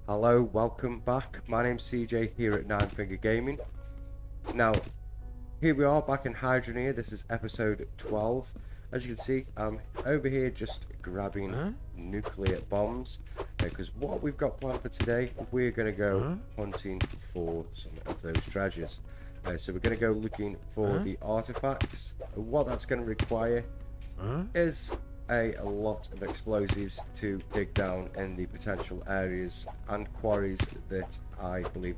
Hello, welcome back. My name's CJ here at Nine Finger Gaming. Now, here we are back in Hydroneer. This is episode 12. As you can see, I'm over here just grabbing nuclear bombs because what we've got planned for today, we're going to go hunting for some of those treasures. So we're going to go looking for the artifacts. What that's going to require is a lot of explosives to dig down in the potential areas and quarries that I believe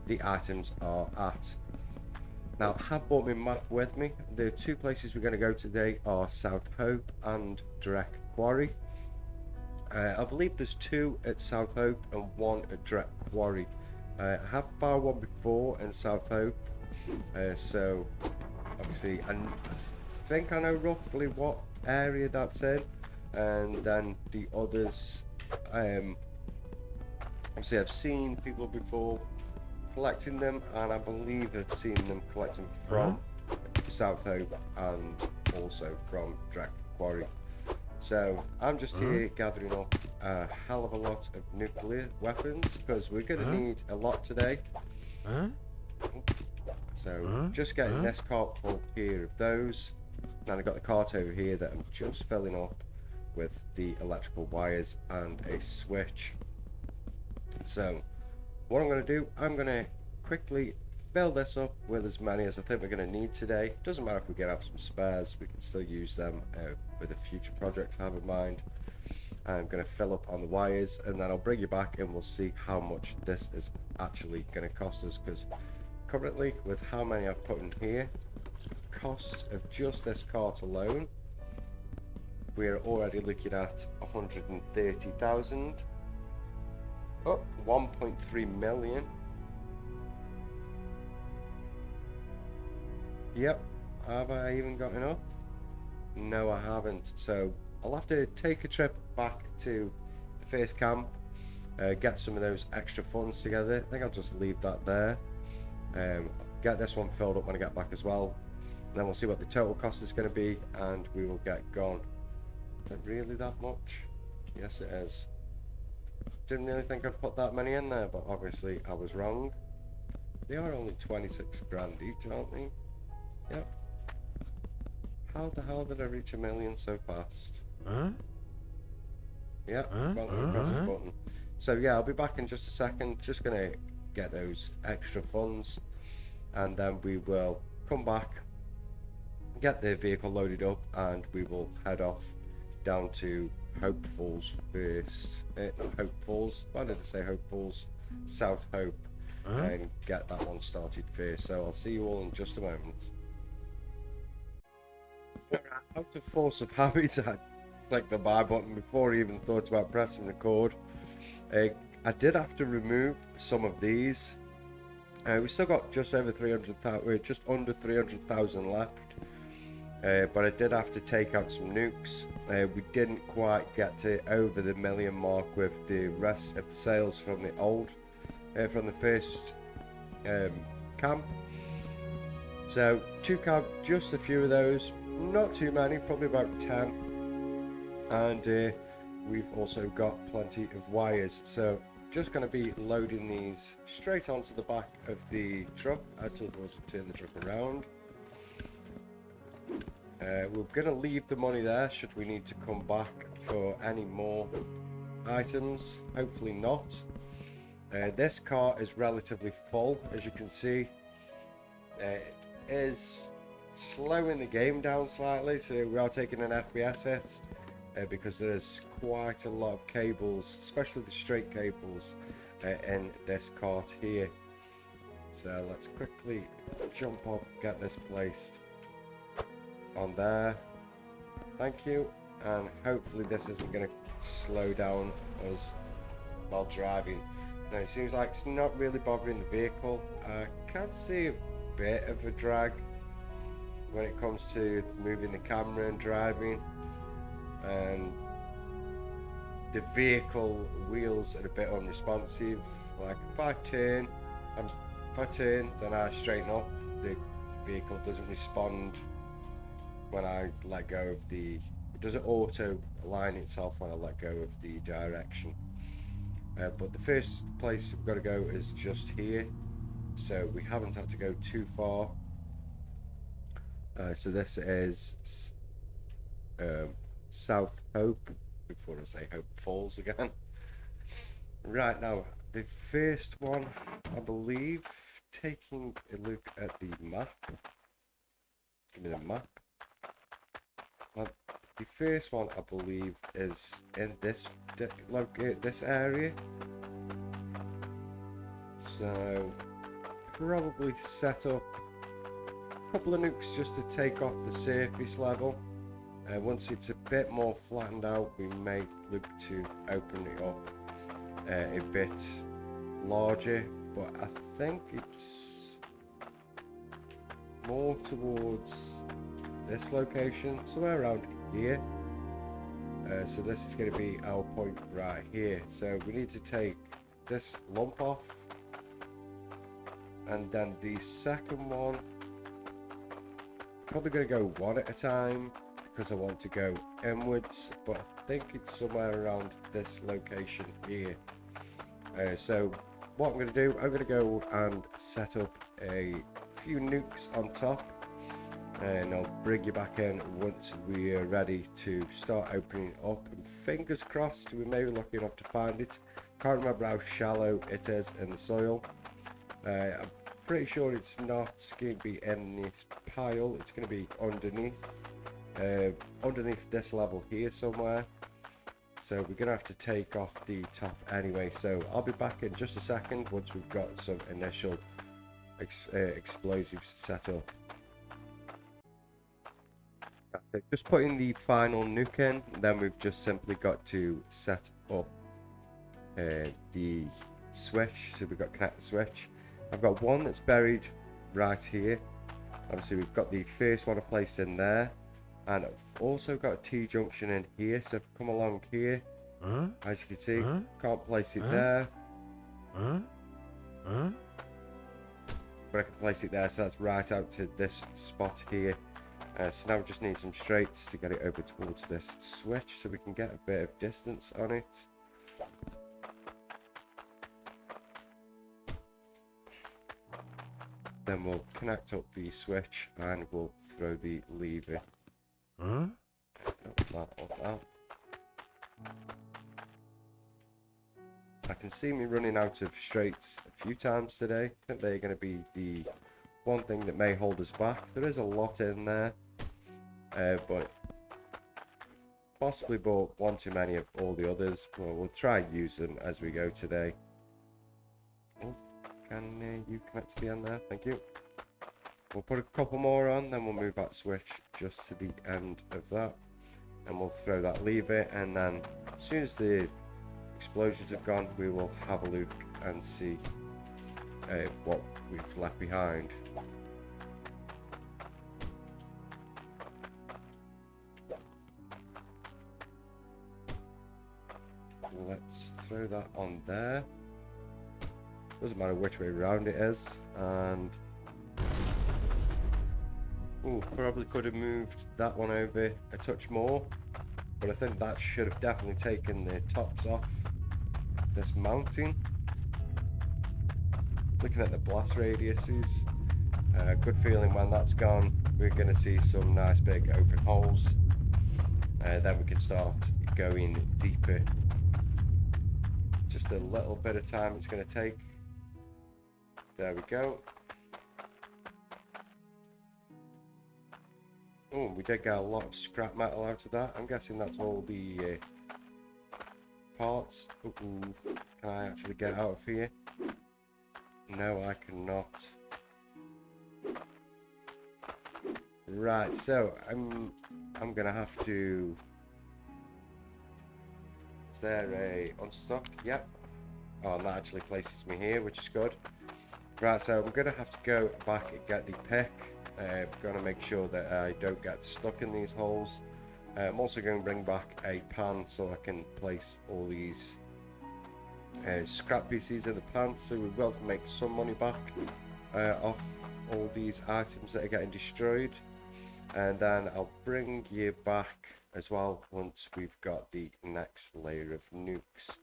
the items are at. Now, I have brought my map with me. The two places we're going to go today are South Hope and Direct Quarry. I believe there's two at South Hope and one at Direct Quarry. I have found one before in South Hope, so obviously I think I know roughly what area that's in, and then the others, obviously I've seen people before collecting them, and I believe I've seen them collecting from South Hope and also from Direct Quarry. So I'm just here gathering up a hell of a lot of nuclear weapons because we're going to need a lot today. So just getting this cart full here of those. And I've got the cart over here that I'm just filling up with the electrical wires and a switch. So what I'm going to do, I'm going to quickly fill this up with as many as I think we're going to need today. Doesn't matter if we get out some spares, we can still use them with the future projects I have in mind. I'm going to fill up on the wires and then I'll bring you back and we'll see how much this is actually going to cost us, because currently with how many I've put in here, cost of just this cart alone, we're already looking at 130,000. Oh, 1.3 million. Yep, have I even got enough? No, I haven't. So I'll have to take a trip back to the first camp, get some of those extra funds together. I think I'll just leave that there. Get this one filled up when I get back as well. And then we'll see what the total cost is going to be, and we will get gone. Is it really that much? Yes, it is. Didn't really think I'd put that many in there, but obviously I was wrong. They are only 26 grand each, aren't they? Yep. How the hell did I reach 1 million so fast? Yep, well, press the button. So yeah, I'll be back in just a second. Just gonna get those extra funds, and then we will come back, get the vehicle loaded up, and we will head off down to Hope Falls first. Not Hope Falls, why did I say Hope Falls? South Hope, and get that one started first. So I'll see you all in just a moment. Out of force of habit, I clicked the buy button before I even thought about pressing record. I did have to remove some of these. We still got just over 300,000, just under 300,000 left. But I did have to take out some nukes. We didn't quite get to over the million mark with the rest of the sales from the from the first camp. So just a few of those, not too many, probably about 10. And we've also got plenty of wires. So just going to be loading these straight onto the back of the truck. Actually, we'll turn the truck around. We're going to leave the money there should we need to come back for any more items. Hopefully not. This car is relatively full, as you can see. It is slowing the game down slightly, so we are taking an FPS hit because there is quite a lot of cables, especially the straight cables, in this cart here. So let's quickly jump up, get this placed on there. Thank you. And hopefully this isn't going to slow down us while driving. Now it seems like it's not really bothering the vehicle. I can see a bit of a drag when it comes to moving the camera and driving, and the vehicle wheels are a bit unresponsive. Like if I turn then I straighten up, the vehicle doesn't respond when I let go of the, it doesn't auto align itself when I let go of the direction. But the first place we've got to go is just here, so we haven't had to go too far. So this is South Hope, before I say Hope Falls again. Right, now the first one, I believe, taking a look at the map. Give me the map. The first one, I believe, is in this this area. So probably set up a couple of nukes just to take off the surface level. Once it's a bit more flattened out, we may look to open it up a bit larger, but I think it's more towards this location, somewhere around here. So this is going to be our point right here. So we need to take this lump off, and then the second one, probably going to go one at a time because I want to go inwards, but I think it's somewhere around this location here. So what I'm going to do, I'm going to go and set up a few nukes on top, and I'll bring you back in once we are ready to start opening it up. And fingers crossed we may be lucky enough to find it. Can't remember how shallow it is in the soil. I'm pretty sure it's not going to be in this pile, it's going to be underneath this level here somewhere. So we're going to have to take off the top anyway. So I'll be back in just a second once we've got some initial explosives set up. Just putting the final nuke in, then we've just simply got to set up the switch. So we've got to connect the switch. I've got one that's buried right here. Obviously we've got the first one placed in there, and I've also got a T-junction in here. So if I come along here, as you can see, can't place it there, but I can place it there, so that's right out to this spot here. So now we just need some straights to get it over towards this switch so we can get a bit of distance on it. Then we'll connect up the switch and we'll throw the lever. That. I can see me running out of straights a few times today. I think they're going to be the one thing that may hold us back. There is a lot in there, but possibly bought one too many of all the others. Well, we'll try and use them as we go today. Oh, can you connect to the end there? Thank you. We'll put a couple more on, then we'll move that switch just to the end of that, and we'll throw that lever, and then as soon as the explosions have gone, we will have a look and see what we've left behind. Let's throw that on there. Doesn't matter which way around it is. And ooh, probably could have moved that one over a touch more, but I think that should have definitely taken the tops off this mounting. Looking at the blast radiuses, good feeling when that's gone, we're going to see some nice big open holes. Then we can start going deeper. Just a little bit of time it's going to take. There we go. Oh, we did get a lot of scrap metal out of that. I'm guessing that's all the parts. Ooh, can I actually get out of here? No, I cannot. Right, so I'm gonna have to. Is there a unstuck? Yep. Oh, and that actually places me here, which is good. Right, so I'm gonna have to go back and get the pick. Gonna make sure that I don't get stuck in these holes. I'm also going to bring back a pan so I can place all these scrap pieces in the pan, so we will make some money back off all these items that are getting destroyed. And then I'll bring you back as well once we've got the next layer of nukes.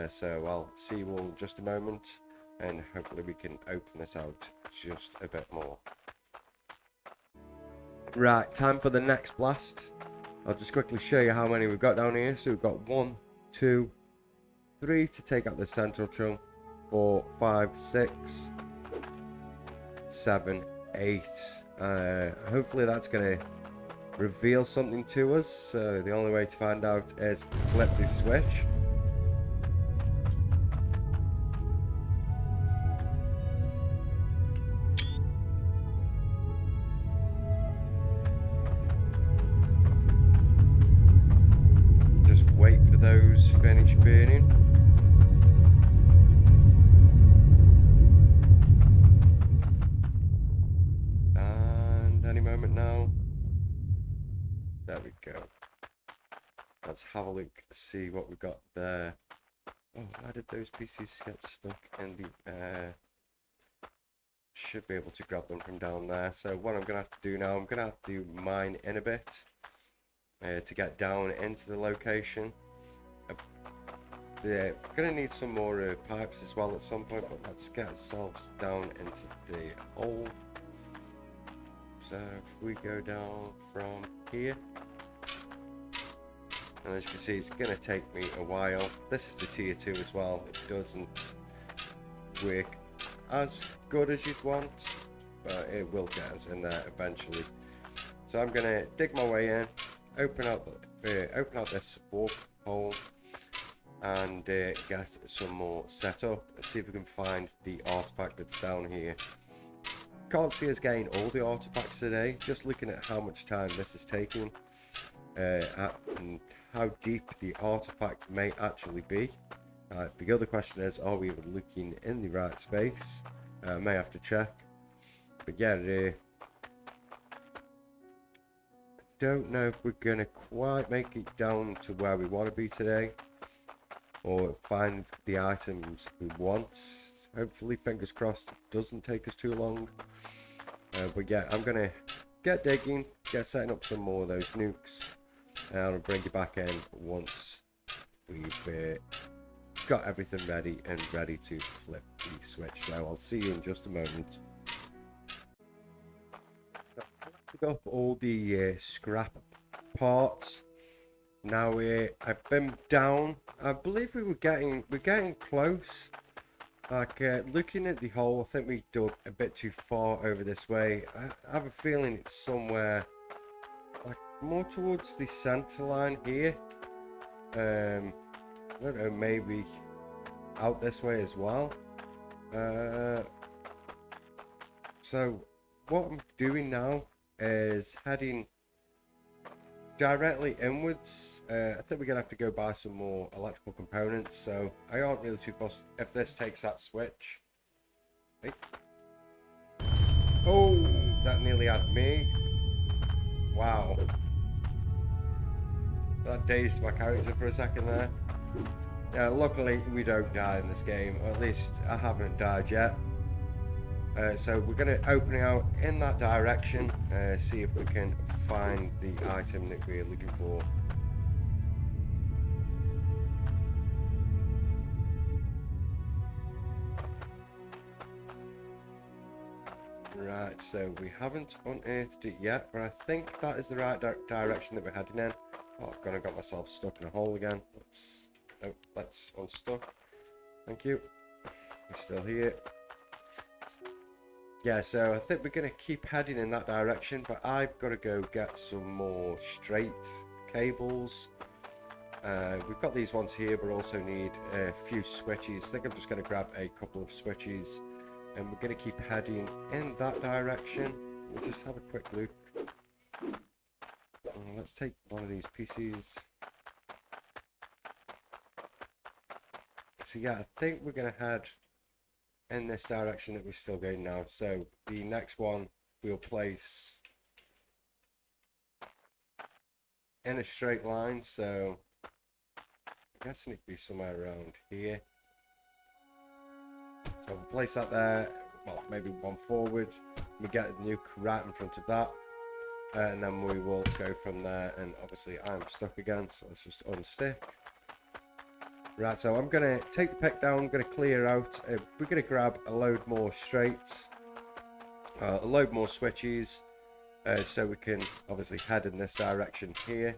So I'll see you all in just a moment, and hopefully we can open this out just a bit more. Right, time for the next blast. I'll just quickly show you how many we've got down here. So we've got 1, 2, 3 to take out the central chunk, 4, 5, 6, 7, 8. Hopefully that's going to reveal something to us. So the only way to find out is flip the switch. Just wait for those to finish burning. And any moment now. There we go. Let's have a look, see what we got there. Oh, why did those pieces get stuck in the... should be able to grab them from down there. So what I'm going to have to do now, I'm going to have to mine in a bit to get down into the location. Yeah, we're going to need some more pipes as well at some point, but let's get ourselves down into the hole. So if we go down from here, and as you can see, it's going to take me a while. This is the tier 2 as well. It doesn't work as good as you'd want, but it will get us in there eventually. So I'm going to dig my way in, open out this warp hole, and get some more set up. Let's see if we can find the artifact that's down here. Can't see us getting all the artifacts today, just looking at how much time this is taking and how deep the artifact may actually be. The other question is, are we looking in the right space? I may have to check, but yeah, don't know if we're gonna quite make it down to where we want to be today, or find the items we want. Hopefully, fingers crossed, it doesn't take us too long. But yeah, I'm gonna get digging, get setting up some more of those nukes, and I'll bring you back in once we've got everything ready and ready to flip the switch. So I'll see you in just a moment. Pick up all the scrap parts. Now I've been down. I believe we're getting close. Like looking at the hole, I think we dug a bit too far over this way. I have a feeling it's somewhere like more towards the center line here. I don't know, maybe out this way as well. So what I'm doing now is heading directly inwards. I think we're gonna have to go buy some more electrical components, so I aren't really too fussed if this takes that switch. Hey. Oh, that nearly had me. Wow. That dazed my character for a second there. Luckily we don't die in this game, or at least I haven't died yet. So we're going to open out in that direction, see if we can find the item that we're looking for. Right, so we haven't unearthed it yet, but I think that is the right direction that we're heading in. Oh, I've got myself stuck in a hole again. Let's unstuck. Thank you. We're still here. Yeah, so I think we're going to keep heading in that direction, but I've got to go get some more straight cables. We've got these ones here, but also need a few switches. I think I'm just going to grab a couple of switches, and we're going to keep heading in that direction. We'll just have a quick look. Let's take one of these pieces. So yeah, I think we're going to head in this direction that we're still going now. So the next one we'll place in a straight line, so I'm guessing it'd be somewhere around here. So we'll place that there, well, maybe one forward. We get the nuke right in front of that, and then we will go from there. And obviously I'm stuck again, so let's just unstick. Right, so I'm going to take the pick down, I'm going to clear out. We're going to grab a load more straights, a load more switches, so we can obviously head in this direction here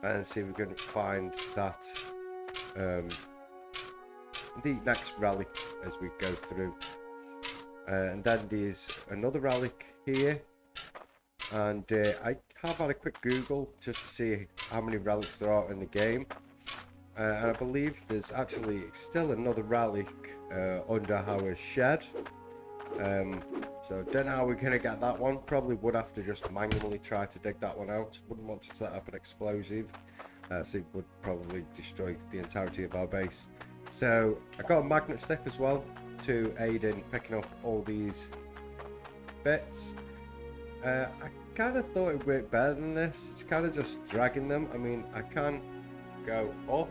and see if we can find that the next relic as we go through. And then there's another relic here, and I have had a quick Google just to see how many relics there are in the game. And I believe there's actually still another relic under our shed. So don't know how we're going to get that one. Probably would have to just manually try to dig that one out. Wouldn't want to set up an explosive. So it would probably destroy the entirety of our base. So I got a magnet stick as well to aid in picking up all these bits. I kind of thought it worked better than this. It's kind of just dragging them. I mean, I can go up.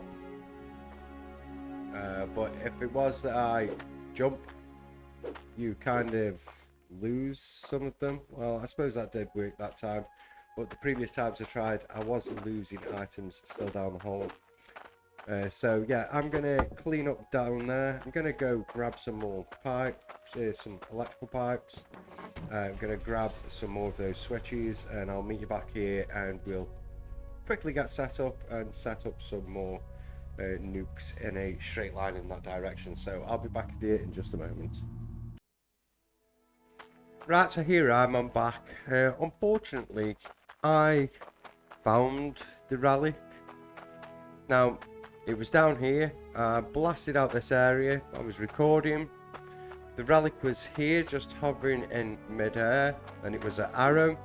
But if it was that I jump, you kind of lose some of them. Well, I suppose that did work that time, but the previous times I tried, I was losing items still down the hole. So yeah, I'm gonna clean up down there. I'm gonna go grab some more pipes, some electrical pipes. I'm gonna grab some more of those switches, and I'll meet you back here, and we'll quickly get set up and set up some more nukes in a straight line in that direction. So I'll be back here in just a moment. Right, so here I'm back. Unfortunately, I found the relic. Now, it was down here. I blasted out this area. I was recording. The relic was here, just hovering in mid-air, and it was an arrow.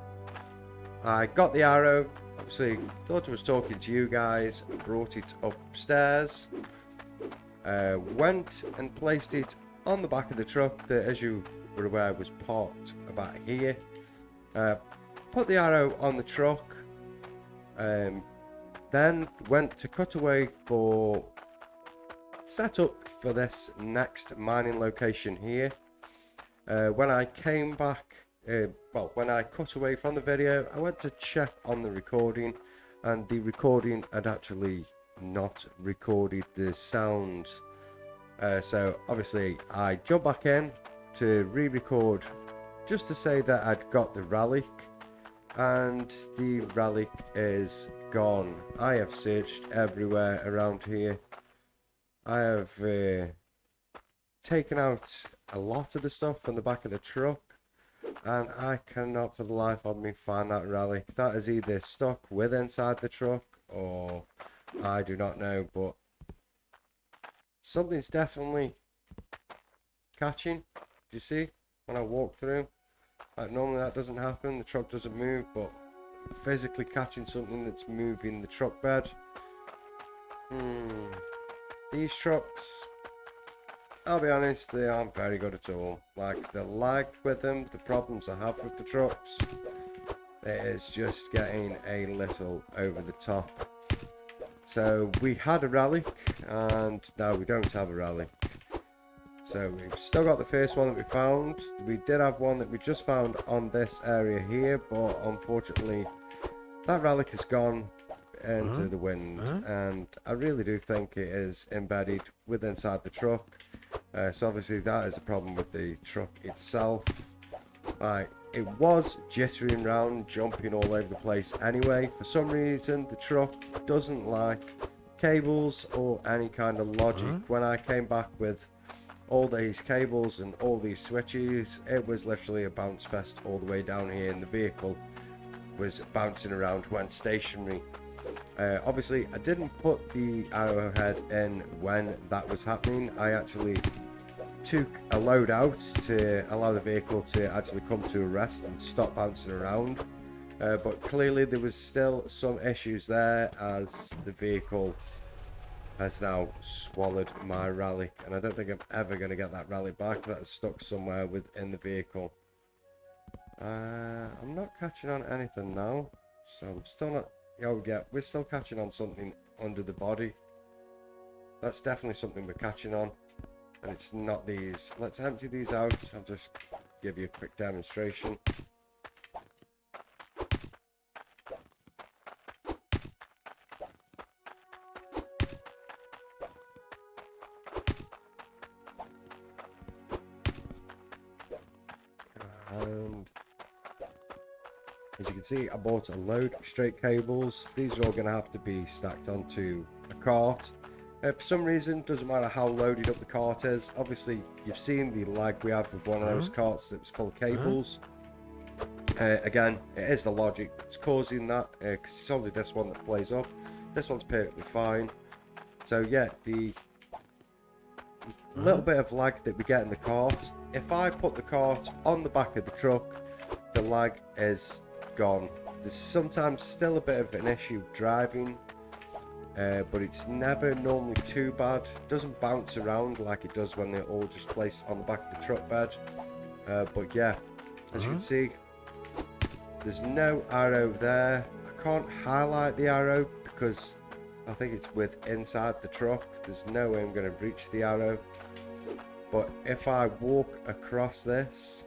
I got the arrow. Obviously, thought I was talking to you guys, brought it upstairs, went and placed it on the back of the truck that, as you were aware, was parked about here. Put the arrow on the truck, then went to cut away for setup for this next mining location here. When I came back, well, when I cut away from the video, I went to check on the recording, and the recording had actually not recorded the sounds. So obviously I jumped back in to re-record just to say that I'd got the relic, and the relic is gone. I have searched everywhere around here. I have taken out a lot of the stuff from the back of the truck, and I cannot for the life of me find that relic. That is either stuck with inside the truck, or I do not know, but something's definitely catching. Do you see when I walk through? Like, normally that doesn't happen, the truck doesn't move, but physically catching something that's moving the truck bed. These trucks, I'll be honest, they aren't very good at all. Like, the lag with them, the problems I have with the trucks, it is just getting a little over the top. So we had a relic, and now we don't have a relic. So we've still got the first one that we found. We did have one that we just found on this area here, but unfortunately that relic is gone into the wind, and I really do think it is embedded with inside the truck. So obviously that is a problem with the truck itself. It was jittering around, jumping all over the place anyway. For some reason the truck doesn't like cables or any kind of logic. When I came back with all these cables and all these switches, it was literally a bounce fest all the way down here, and the vehicle was bouncing around, went stationary. Obviously I didn't put the arrowhead in when that was happening. I actually took a load out to allow the vehicle to actually come to a rest and stop bouncing around, but clearly there was still some issues there, as the vehicle has now swallowed my relic, and I don't think I'm ever going to get that relic back. That's stuck somewhere within the vehicle. I'm not catching on anything now, so I'm still not. Oh yeah, we're still catching on something under the body. That's definitely something we're catching on, and it's not these. Let's empty these out. I'll just give you a quick demonstration. And as you can see, I bought a load of straight cables. These are all going to have to be stacked onto a cart. For some reason, doesn't matter how loaded up the cart is. Obviously, you've seen the lag we have with one of those carts that was full of cables. Again, it is the logic that's causing that, because it's only this one that plays up. This one's perfectly fine. So yeah, the little bit of lag that we get in the cart, if I put the cart on the back of the truck, the lag is gone. There's sometimes still a bit of an issue driving, but it's never normally too bad. It doesn't bounce around like it does when they're all just placed on the back of the truck bed. But yeah, as you can see, there's no arrow there. I can't highlight the arrow because I think it's inside the truck. There's no way I'm going to reach the arrow. But if I walk across this,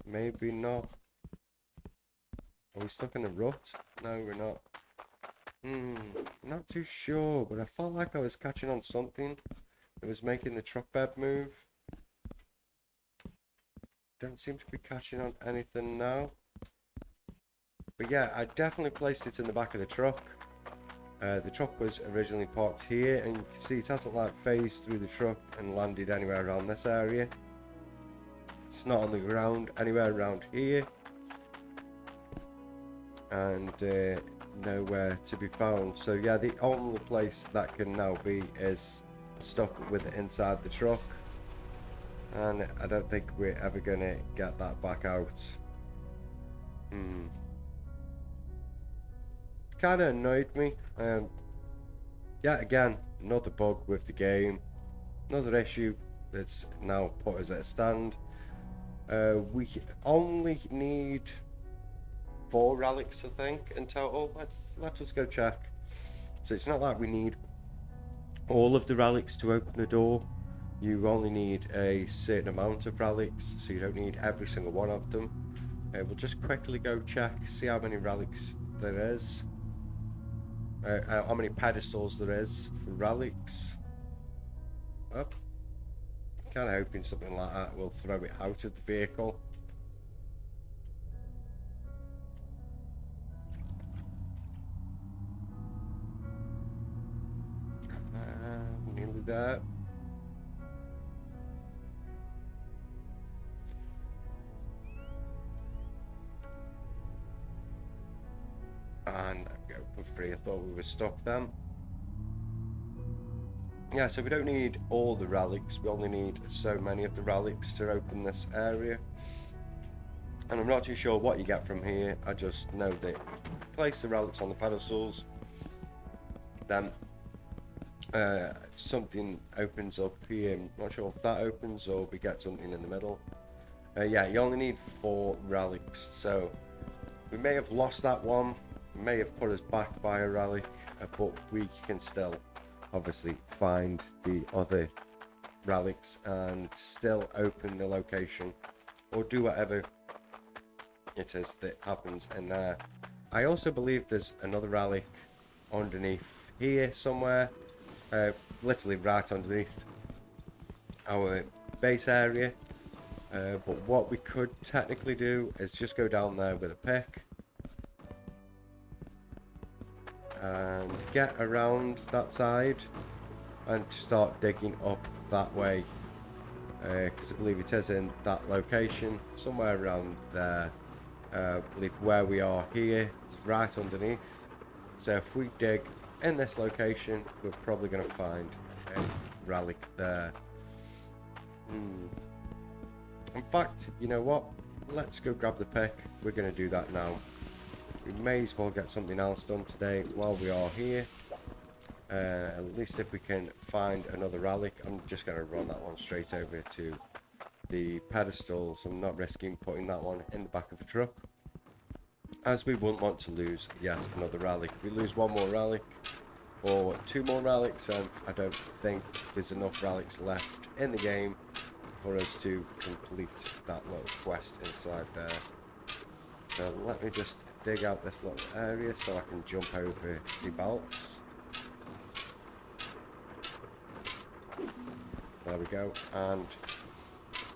maybe not. Are we stuck in a rut? No, we're not. Not too sure, but I felt like I was catching on something. It was making the truck bed move. Don't seem to be catching on anything now. But yeah, I definitely placed it in the back of the truck. The truck was originally parked here, and you can see it hasn't like phased through the truck and landed anywhere around this area. It's not on the ground anywhere around here. And nowhere to be found. So yeah, the only place that can now be is stuck with it inside the truck. And I don't think we're ever going to get that back out. Kind of annoyed me. Yeah, again, another bug with the game. Another issue that's now put us at a stand. We only need 4 relics, I think, in total. Let's just go check. So it's not like we need all of the relics to open the door. You only need a certain amount of relics, so you don't need every single one of them. We'll just quickly go check, see how many relics there is. How many pedestals there is for relics. Oh, kind of hoping something like that will throw it out of the vehicle. Nearly there. And there we go, put 3. I thought we were stuck then. Yeah, so we don't need all the relics, we only need so many of the relics to open this area. And I'm not too sure what you get from here, I just know that place the relics on the pedestals, then something opens up here. I'm not sure if that opens or we get something in the middle. Yeah, you only need 4 relics, so we may have lost that one. May have put us back by a relic, but we can still obviously find the other relics and still open the location or do whatever it is that happens in there. I also believe there's another relic underneath here somewhere, literally right underneath our base area, but what we could technically do is just go down there with a pick and get around that side and start digging up that way, because I believe it is in that location somewhere around there. I believe where we are here is right underneath, so if we dig in this location we're probably going to find a relic there. In fact, you know what, let's go grab the pick. We're going to do that now. We may as well get something else done today while we are here. At least if we can find another relic. I'm just going to run that one straight over to the pedestal, so I'm not risking putting that one in the back of a truck, as we wouldn't want to lose yet another relic. If we lose one more relic or 2 more relics, and I don't think there's enough relics left in the game for us to complete that little quest inside there. So let me just dig out this little area so I can jump over the belts. There we go, and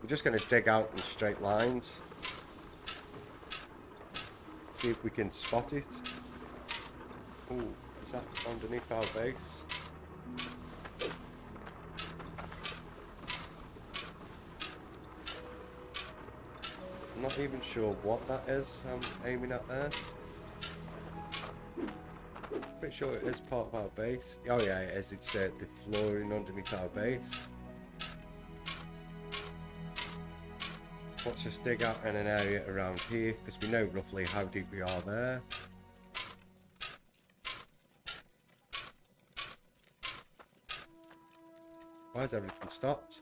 We're just going to dig out in straight lines. See if we can spot it. Ooh, is that underneath our base? I'm not even sure what that is I'm aiming at there. Pretty sure it is part of our base. Oh yeah, it is. It's the flooring underneath our base. Let's just dig out in an area around here, because we know roughly how deep we are there. Why has everything stopped?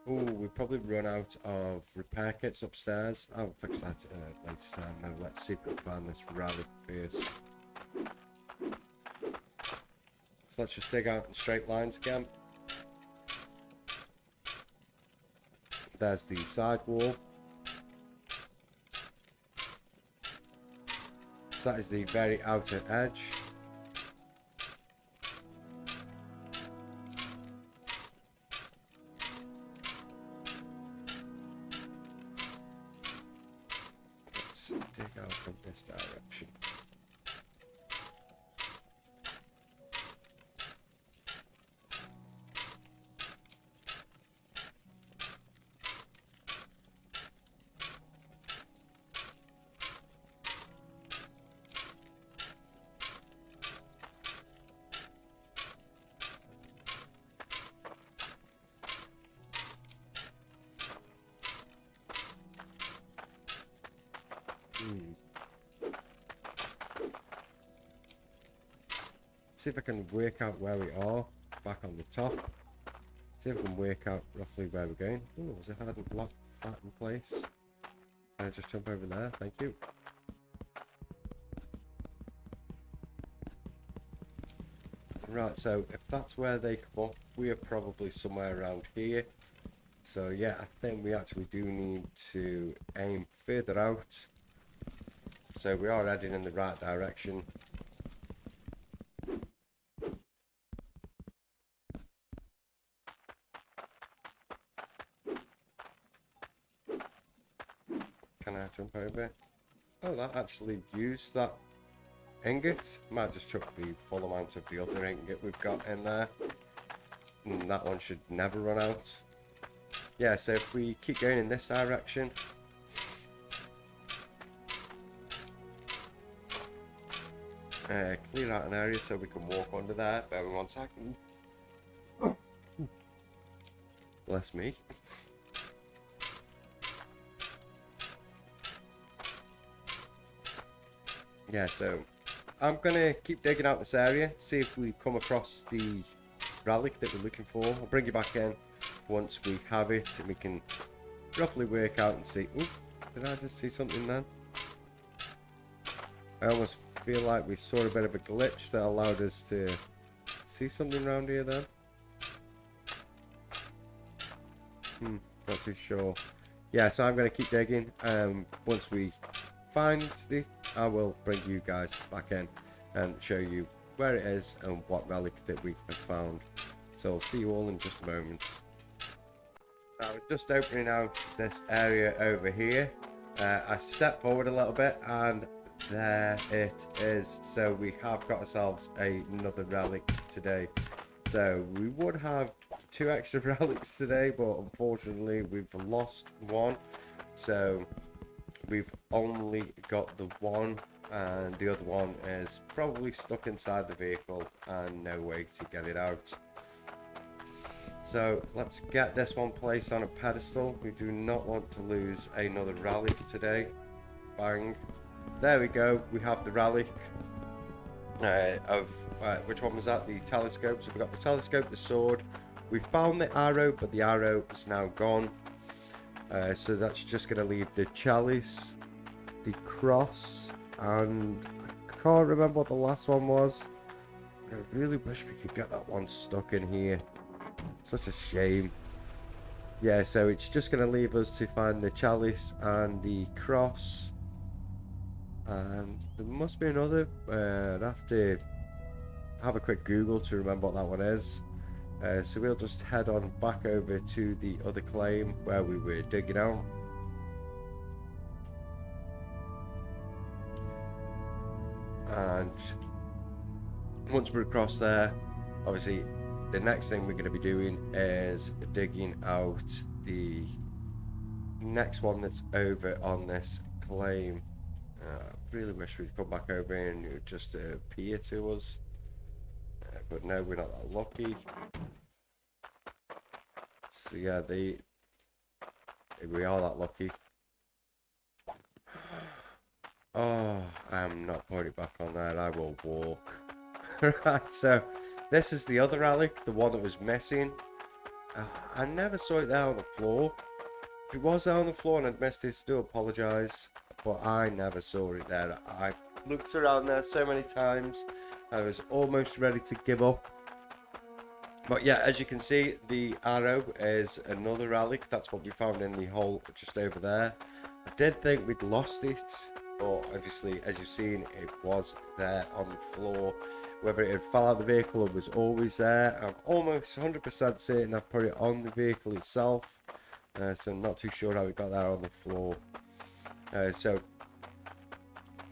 Oh, we've probably run out of repair kits upstairs. I'll fix that later time. Now let's see if we can find this relic first. So let's just dig out in straight lines again. There's the side wall. So that is the very outer edge. Let's dig out from this direction. See if I can work out where we are back on the top. See if I can work out roughly where we're going. Oh, as if I hadn't locked that in place. Can I just jump over there? Thank you. Right, so if that's where they come up, we are probably somewhere around here. So yeah, I think we actually do need to aim further out. So we are heading in the right direction. Can I jump over? Oh, that actually used that ingot. Might just chuck the full amount of the other ingot we've got in there. And that one should never run out. Yeah, so if we keep going in this direction. Clear out an area so we can walk under there. Bear with me 1 second. Bless me. Yeah, so I'm gonna keep digging out this area, see if we come across the relic that we're looking for. I'll bring you back in once we have it and we can roughly work out and see. Ooh, did I just see something then? I almost feel like we saw a bit of a glitch that allowed us to see something around here then. Not too sure. Yeah, so I'm gonna keep digging. Once we find it, I will bring you guys back in and show you where it is and what relic that we have found. So I'll see you all in just a moment. Now we're just opening out this area over here. I stepped forward a little bit and there it is. So we have got ourselves another relic today. So we would have 2 extra relics today, but unfortunately we've lost one. So we've only got the one, and the other one is probably stuck inside the vehicle and no way to get it out. So let's get this one placed on a pedestal. We do not want to lose another relic today. Bang. There we go. We have the relic of which one was that? The telescope. So we got the telescope, the sword. We found the arrow, but the arrow is now gone. So that's just going to leave the chalice, the cross, and I can't remember what the last one was. I really wish we could get that one stuck in here. Such a shame. Yeah, so it's just going to leave us to find the chalice and the cross. And there must be another. I'd have to have a quick Google to remember what that one is. So we'll just head on back over to the other claim where we were digging out. And once we're across there, obviously the next thing we're going to be doing is digging out the next one that's over on this claim. Really wish we'd come back over and it would just appear to us, but no, we're not that lucky. So yeah, we are that lucky. Oh, I'm not putting it back on there. I will walk. Right, so this is the other relic, the one that was missing. I never saw it there on the floor. If it was there on the floor and I'd missed it, I do apologise, but I never saw it there. I looked around there so many times, I was almost ready to give up. But yeah, as you can see, the arrow is another relic. That's what we found in the hole just over there. I did think we'd lost it, but obviously, as you've seen, it was there on the floor. Whether it had fallen out of the vehicle, it was always there. I'm almost 100% certain I've put it on the vehicle itself. So I'm not too sure how it got there on the floor. So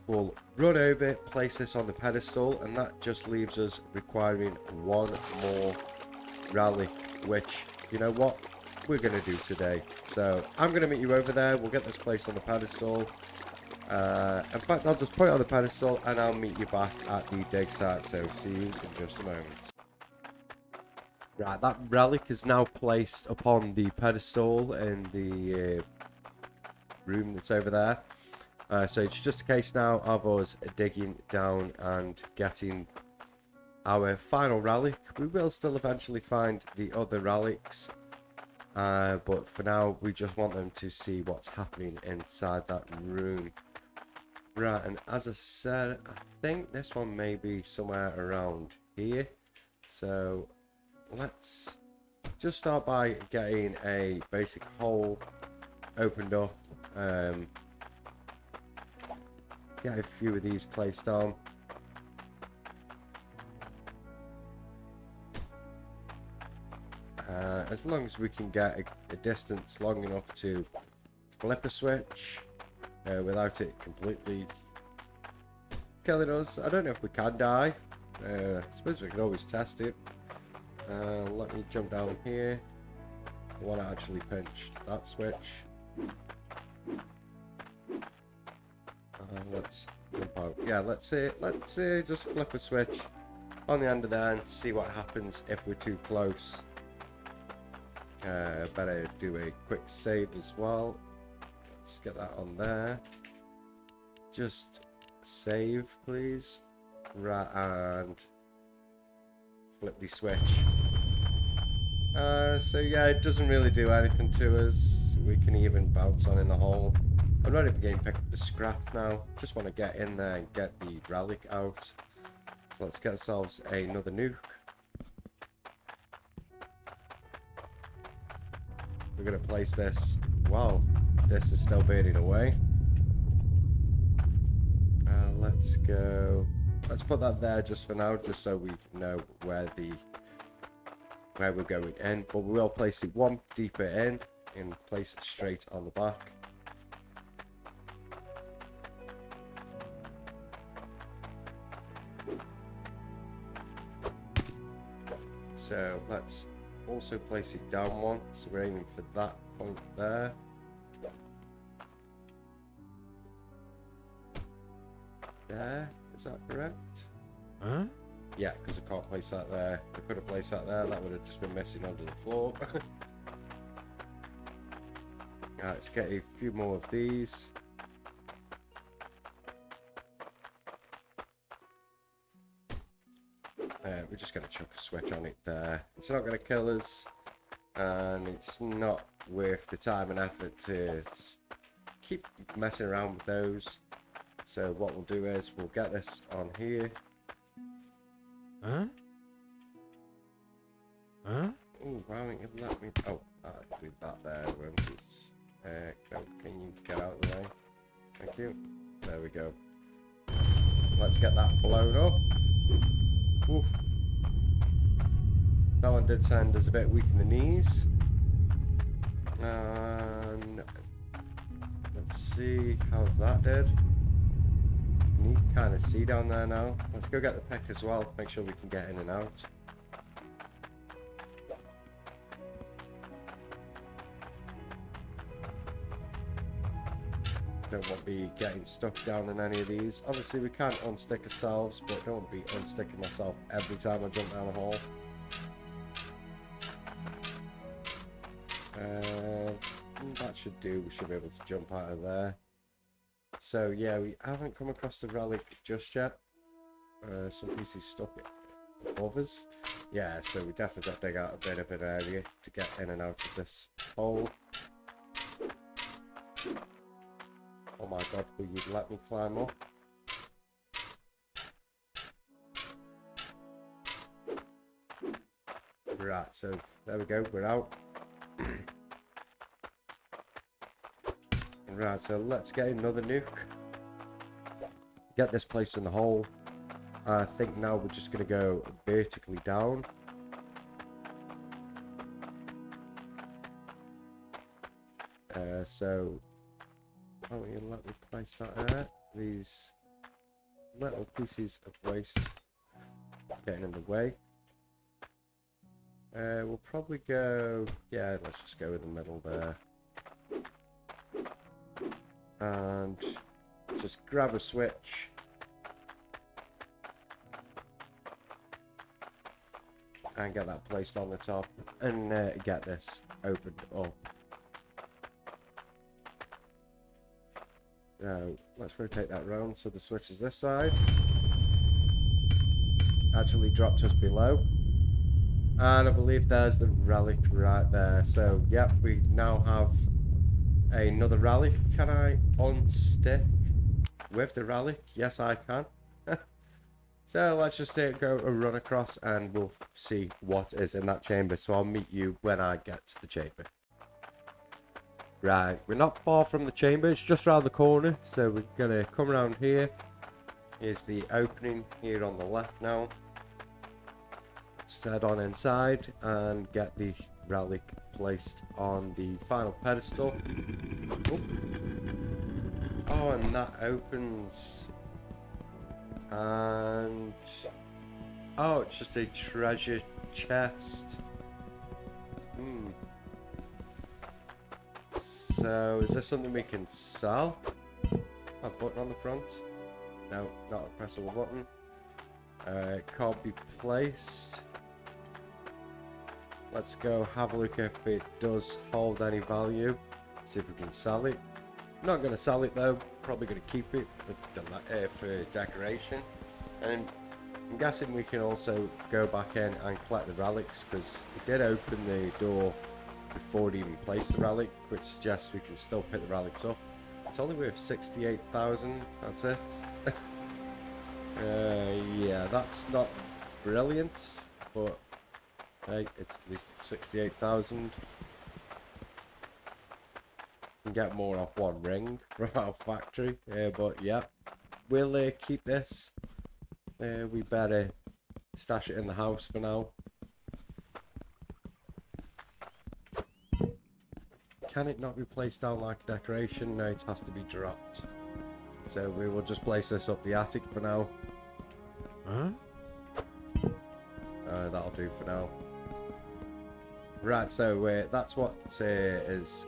we'll run over it, place this on the pedestal, and that just leaves us requiring one more relic, which, you know what, we're going to do today. So I'm going to meet you over there. We'll get this placed on the pedestal. In fact, I'll just put it on the pedestal and I'll meet you back at the dig site. So see you in just a moment. Right, that relic is now placed upon the pedestal in the room that's over there. So it's just a case now of us digging down and getting our final relic. We will still eventually find the other relics, but for now we just want them to see what's happening inside that room. Right, and as I said, I think this one may be somewhere around here. So let's just start by getting a basic hole opened up. Get a few of these placed on. As long as we can get a distance long enough to flip a switch without it completely killing us. I don't know if we can die. I suppose we can always test it. Let me jump down here. I want to actually pinch that switch. Let's jump out. Yeah, let's just flip a switch on the end of there and see what happens if we're too close. Better do a quick save as well. Let's get that on there. Just save, please. Right, and flip the switch. So yeah, it doesn't really do anything to us. We can even bounce on in the hole. I'm not even getting picked up the scrap now. Just want to get in there and get the relic out. So let's get ourselves another nuke. We're going to place this. Wow, this is still burning away. Let's go. Let's put that there just for now, just so we know where we're going in. But we will place it one deeper in and place it straight on the back. So let's also place it down one, so we're aiming for that point there. There, is that correct? Huh? Yeah, because I can't place that there. I could have placed that there, that would have just been missing under the floor. Right, let's get a few more of these. We're just going to chuck a switch on it there. It's not going to kill us, and it's not worth the time and effort to keep messing around with those. So what we'll do is we'll get this on here. Huh? Huh? Oh, why won't you let me? Oh, I'll leave that there. Won't it? No, can you get out of the way? Thank you. There we go. Let's get that blown up. Ooh. That one did sound as a bit weak in the knees. And let's see how that did. You can kind of see down there now. Let's go get the pick as well. Make sure we can get in and out. Don't want to be getting stuck down in any of these. Obviously we can't unstick ourselves, but don't be unsticking myself every time I jump down a hole. That should do. We should be able to jump out of there. So yeah, we haven't come across the relic just yet. Some pieces stuck above us. Yeah, so we definitely got to dig out a bit of an area to get in and out of this hole. Oh my god, will you let me climb up? Right, so there we go, we're out. Right, so let's get another nuke. Get this place in the hole. I think now we're just going to go vertically down. So, why don't you let me place that there? These little pieces of waste getting in the way. We'll probably go, yeah, let's just go in the middle there. And just grab a switch. And get that placed on the top. And get this opened up. Now, let's rotate that round so the switch is this side. Actually dropped us below. And I believe there's the relic right there. So, yep, we now have another relic. Can I unstick with the relic? Yes, I can. So, let's just go a run across and we'll see what is in that chamber. So, I'll meet you when I get to the chamber. Right, we're not far from the chamber. It's just around the corner. So, we're going to come around here. Here's the opening here on the left now. Let's head on inside and get the relic placed on the final pedestal. Oh, and that opens. And oh, it's just a treasure chest. So, is this something we can sell? A button on the front? No, not a pressable button. It can't be placed. Let's go have a look if it does hold any value. See if we can sell it. Not going to sell it though. Probably going to keep it for decoration. And I'm guessing we can also go back in and collect the relics because we did open the door before it even placed the relic, which suggests we can still pick the relics up. It's only worth 68,000. That's it. Yeah, that's not brilliant, but hey, it's at least 68,000. Can get more off one ring from our factory, but yeah, we'll keep this. We better stash it in the house for now. Can it not be placed down like a decoration? No, it has to be dropped. So we will just place this up the attic for now. Huh? That'll do for now. Right, so that's what is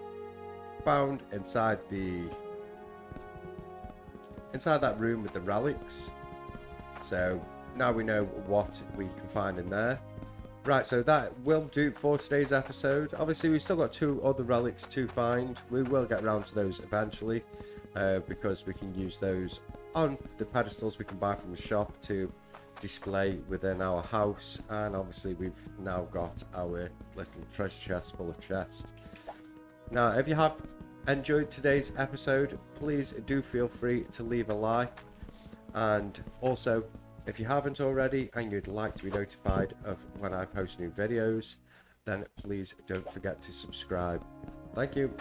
found inside that room with the relics. So now we know what we can find in there. Right, so that will do for today's episode. Obviously, we've still got 2 other relics to find. We will get around to those eventually, because we can use those on the pedestals we can buy from the shop to display within our house. And obviously, we've now got our little treasure chest full of chests. Now, if you have enjoyed today's episode, please do feel free to leave a like. And also, if you haven't already and you'd like to be notified of when I post new videos, then please don't forget to subscribe. Thank you.